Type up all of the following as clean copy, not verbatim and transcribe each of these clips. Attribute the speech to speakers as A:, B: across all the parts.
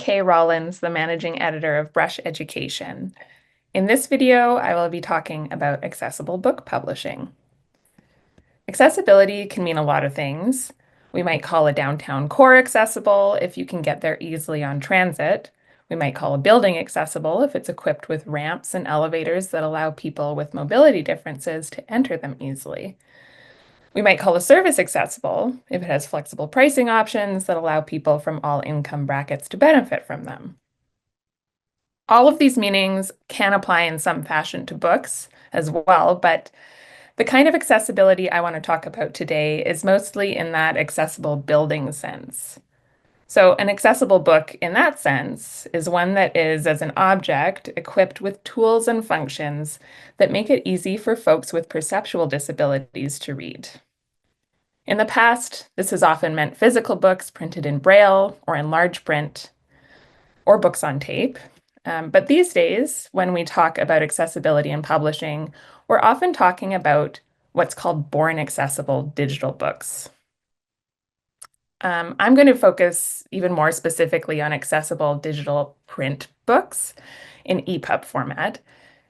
A: Kay Rollans, the managing editor of Brush Education. In this video, I will be talking about accessible book publishing. Accessibility can mean a lot of things. We might call a downtown core accessible if you can get there easily on transit. We might call a building accessible if it's equipped with ramps and elevators that allow people with mobility differences to enter them easily. We might call a service accessible if it has flexible pricing options that allow people from all income brackets to benefit from them. All of these meanings can apply in some fashion to books as well, but the kind of accessibility I want to talk about today is mostly in that accessible building sense. So, an accessible book in that sense is one that is, as an object, equipped with tools and functions that make it easy for folks with perceptual disabilities to read. In the past, this has often meant physical books printed in Braille or in large print, or books on tape. But these days, when we talk about accessibility in publishing, we're often talking about what's called born accessible digital books. I'm going to focus even more specifically on accessible digital print books in EPUB format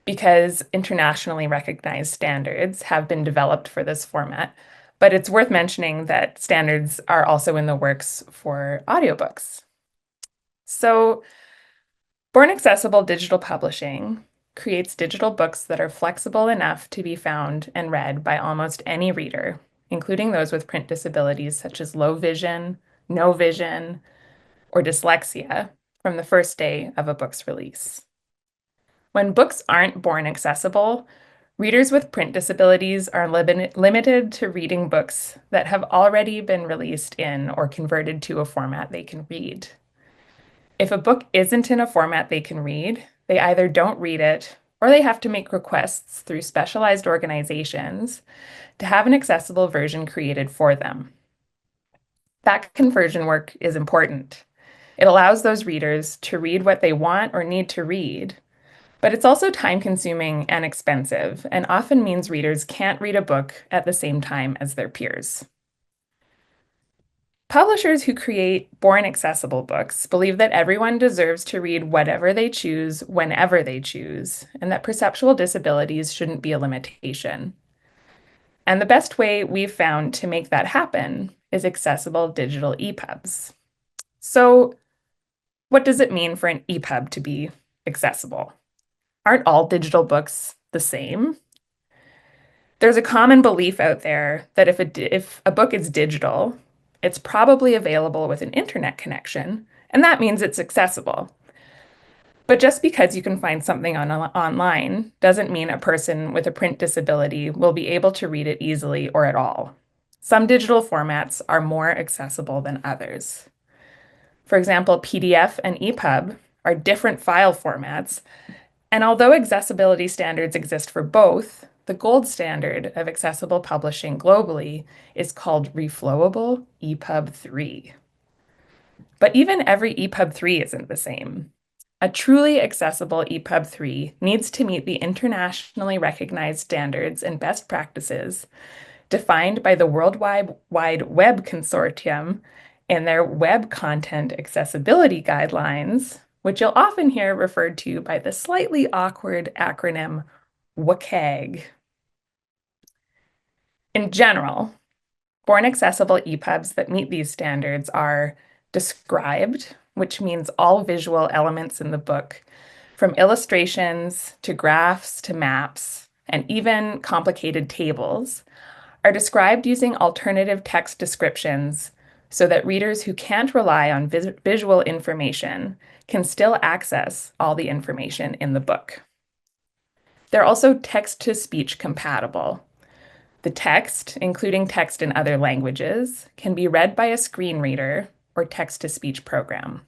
A: because internationally recognized standards have been developed for this format. But it's worth mentioning that standards are also in the works for audiobooks. So, born accessible digital publishing creates digital books that are flexible enough to be found and read by almost any reader, including those with print disabilities such as low vision, no vision, or dyslexia from the first day of a book's release. When books aren't born accessible, readers with print disabilities are limited to reading books that have already been released in or converted to a format they can read. If a book isn't in a format they can read, they either don't read it or they have to make requests through specialized organizations to have an accessible version created for them. That conversion work is important. It allows those readers to read what they want or need to read, but it's also time-consuming and expensive, and often means readers can't read a book at the same time as their peers. Publishers who create born accessible books believe that everyone deserves to read whatever they choose, whenever they choose, and that perceptual disabilities shouldn't be a limitation. And the best way we've found to make that happen is accessible digital EPUBs. So, what does it mean for an EPUB to be accessible? Aren't all digital books the same? There's a common belief out there that if a book is digital, it's probably available with an internet connection, and that means it's accessible. But just because you can find something online doesn't mean a person with a print disability will be able to read it easily or at all. Some digital formats are more accessible than others. For example, PDF and EPUB are different file formats, and although accessibility standards exist for both, the gold standard of accessible publishing globally is called Reflowable EPUB 3. But even every EPUB 3 isn't the same. A truly accessible EPUB 3 needs to meet the internationally recognized standards and best practices defined by the World Wide Web Consortium in their Web Content Accessibility Guidelines, which you'll often hear referred to by the slightly awkward acronym WCAG. In general, born accessible EPUBs that meet these standards are described, which means all visual elements in the book, from illustrations to graphs to maps, and even complicated tables, are described using alternative text descriptions so that readers who can't rely on visual information can still access all the information in the book. They're also text-to-speech compatible. The text, including text in other languages, can be read by a screen reader or text-to-speech program.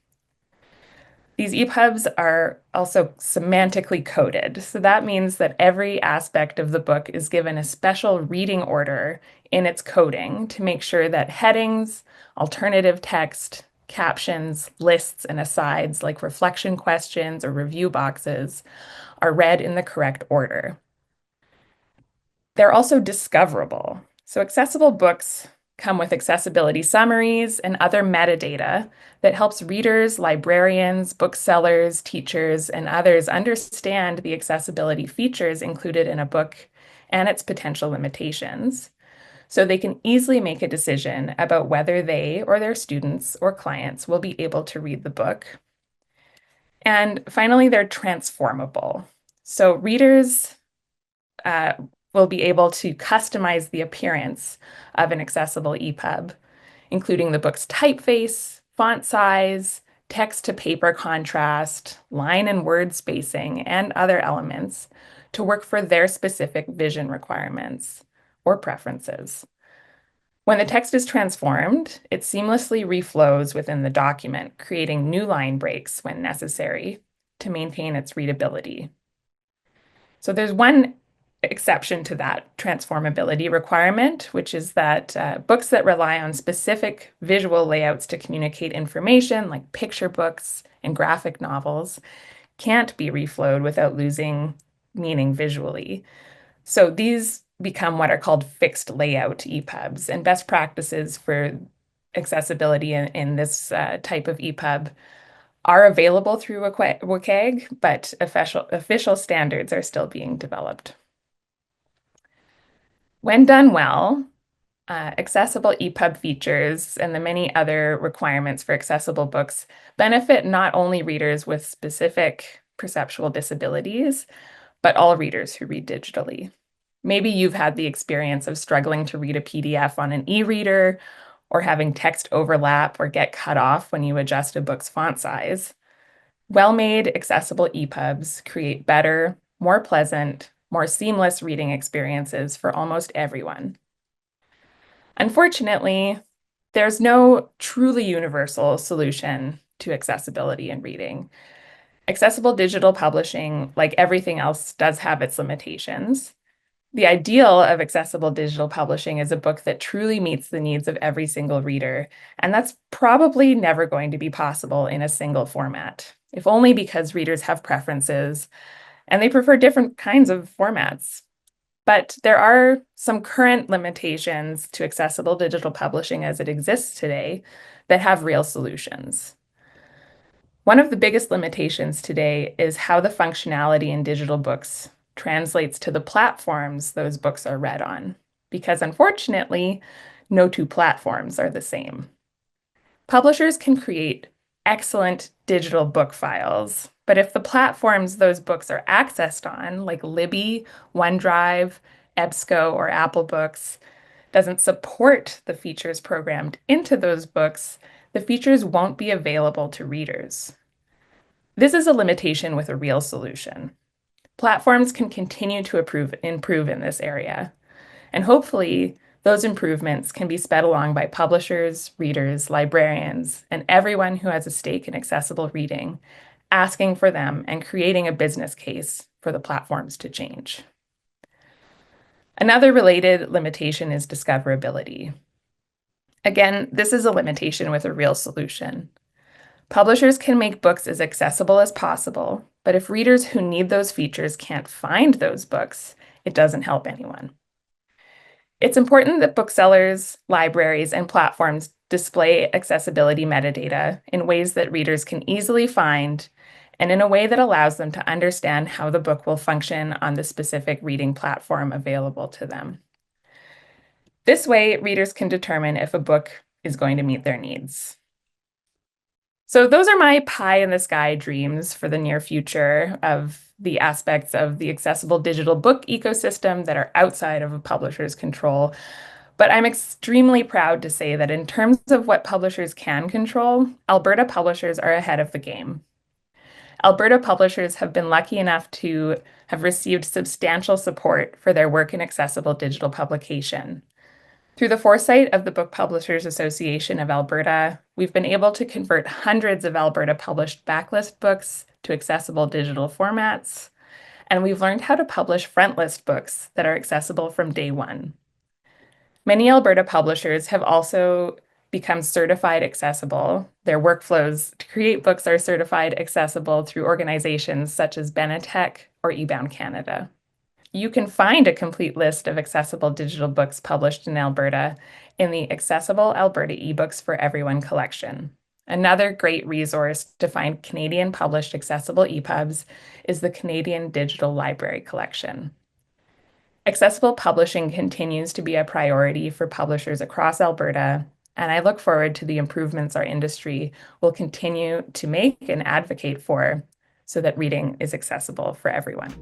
A: These EPUBs are also semantically coded, so that means that every aspect of the book is given a special reading order in its coding to make sure that headings, alternative text, captions, lists, and asides like reflection questions or review boxes are read in the correct order. They're also discoverable. So accessible books come with accessibility summaries and other metadata that helps readers, librarians, booksellers, teachers, and others understand the accessibility features included in a book and its potential limitations, so they can easily make a decision about whether they or their students or clients will be able to read the book. And finally, they're transformable. So readers uh, will be able to customize the appearance of an accessible EPUB, including the book's typeface, font size, text to paper contrast, line and word spacing, and other elements to work for their specific vision requirements or preferences. When the text is transformed, it seamlessly reflows within the document, creating new line breaks when necessary to maintain its readability. So there's one exception to that transformability requirement, which is that books that rely on specific visual layouts to communicate information, like picture books and graphic novels, can't be reflowed without losing meaning visually. So these become what are called fixed layout EPUBs, and best practices for accessibility in this type of EPUB are available through WCAG, but official standards are still being developed. When done well, accessible EPUB features and the many other requirements for accessible books benefit not only readers with specific perceptual disabilities, but all readers who read digitally. Maybe you've had the experience of struggling to read a PDF on an e-reader or having text overlap or get cut off when you adjust a book's font size. Well-made, accessible EPUBs create better, more pleasant, more seamless reading experiences for almost everyone. Unfortunately, there's no truly universal solution to accessibility in reading. Accessible digital publishing, like everything else, does have its limitations. The ideal of accessible digital publishing is a book that truly meets the needs of every single reader, and that's probably never going to be possible in a single format, if only because readers have preferences and they prefer different kinds of formats. But there are some current limitations to accessible digital publishing as it exists today that have real solutions. One of the biggest limitations today is how the functionality in digital books translates to the platforms those books are read on, because unfortunately, no two platforms are the same. Publishers can create excellent digital book files, but if the platforms those books are accessed on, like Libby, OneDrive, EBSCO, or Apple Books, doesn't support the features programmed into those books, the features won't be available to readers. This is a limitation with a real solution. Platforms can continue to improve in this area, and hopefully those improvements can be sped along by publishers, readers, librarians, and everyone who has a stake in accessible reading, asking for them and creating a business case for the platforms to change. Another related limitation is discoverability. Again, this is a limitation with a real solution. Publishers can make books as accessible as possible, but if readers who need those features can't find those books, it doesn't help anyone. It's important that booksellers, libraries, and platforms display accessibility metadata in ways that readers can easily find and in a way that allows them to understand how the book will function on the specific reading platform available to them. This way, readers can determine if a book is going to meet their needs. So those are my pie in the sky dreams for the near future of the aspects of the accessible digital book ecosystem that are outside of a publisher's control. But I'm extremely proud to say that in terms of what publishers can control, Alberta publishers are ahead of the game. Alberta publishers have been lucky enough to have received substantial support for their work in accessible digital publication. Through the foresight of the Book Publishers Association of Alberta, we've been able to convert hundreds of Alberta published backlist books to accessible digital formats, and we've learned how to publish frontlist books that are accessible from day one. Many Alberta publishers have also become certified accessible. Their workflows to create books are certified accessible through organizations such as Benetech or eBound Canada. You can find a complete list of accessible digital books published in Alberta in the Accessible Alberta eBooks for Everyone collection. Another great resource to find Canadian published accessible EPUBs is the Canadian Digital Library Collection. Accessible publishing continues to be a priority for publishers across Alberta, and I look forward to the improvements our industry will continue to make and advocate for so that reading is accessible for everyone.